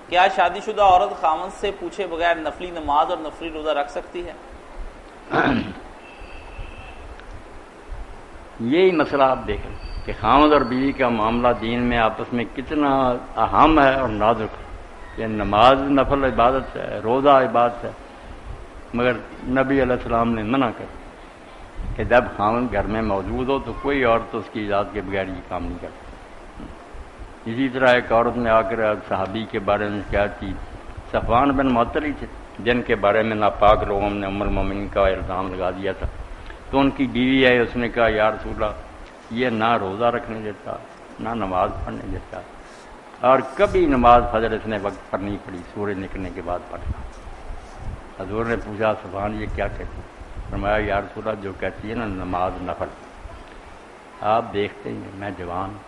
کیا شادی شدہ عورت خاوند سے پوچھے بغیر نفلی نماز اور نفلی روزہ رکھ سکتی ہے؟ یہی مسئلہ آپ دیکھیں کہ خاوند اور بیوی کا معاملہ دین میں آپس میں کتنا اہم ہے اور نازک ہے. کہ نماز نفل عبادت ہے، روزہ عبادت ہے، مگر نبی علیہ السلام نے منع کر کہ جب خاوند گھر میں موجود ہو تو کوئی عورت اس کی اجازت کے بغیر یہ کام نہیں کرتی. اسی طرح ایک عورت نے آ کر صحابی کے بارے میں شکایت کی، صفوان بن معطل ہی تھے جن کے بارے میں ناپاک لوگوں نے ام المومنین کا الزام لگا دیا تھا. تو ان کی بیوی ہے، اس نے کہا یا رسول اللہ یہ نہ روزہ رکھنے دیتا نہ نماز پڑھنے دیتا، اور کبھی نماز فجر اس نے وقت پر نہیں پڑھی، سورج نکلنے کے بعد پڑھتا. حضور نے پوچھا صفوان یہ کیا کہتی؟ فرمایا یا رسول اللہ جو کہتی ہے نا نماز نفل. آپ دیکھتے ہیں میں جوان ہوں،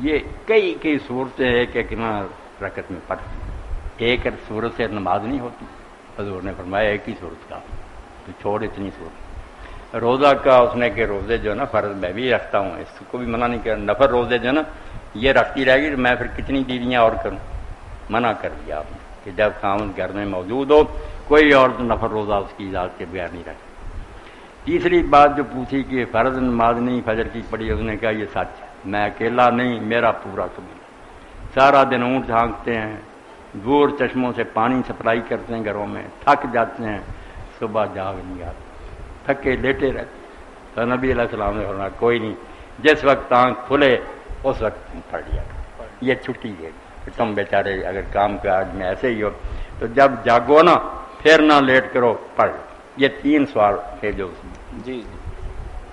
یہ کئی صورتیں ایک ایک رکعت میں پڑھتی، ایک صورت سے نماز نہیں ہوتی. حضور نے فرمایا ایک ہی صورت کا تو چھوڑ اتنی صورت. روزہ کا اس نے کہ روزے جو ہے نا فرض میں بھی رکھتا ہوں، اس کو بھی منع نہیں کیا. نفل روزے جو ہے نا یہ رکھتی رہے گی، میں پھر کتنی بیویاں اور کروں؟ منع کر دیا آپ نے کہ جب خاوند گھر میں موجود ہو کوئی اور نفل روزہ اس کی اجازت کے بغیر نہیں رکھتا. تیسری بات جو پوچھی کہ فرض نماز نہیں فجر کی پڑھی، اس نے کہا یہ سچ ہے، میں اکیلا نہیں میرا پورا قبیلہ سارا دن اونٹ ہانکتے ہیں، دور چشموں سے پانی سپلائی کرتے ہیں گھروں میں، تھک جاتے ہیں، صبح جاگ نہیں آتے، تھکے لیٹے رہتے. تو نبی علیہ السلام نے فرمایا کوئی نہیں، جس وقت آنکھ کھلے اس وقت پڑھ لیا، یہ چھٹی ہے. تم بیچارے اگر کام کاج میں ایسے ہی ہو تو جب جاگو نا پھر نہ لیٹ کرو، پڑھ. یہ 3 سوال تھے جو جی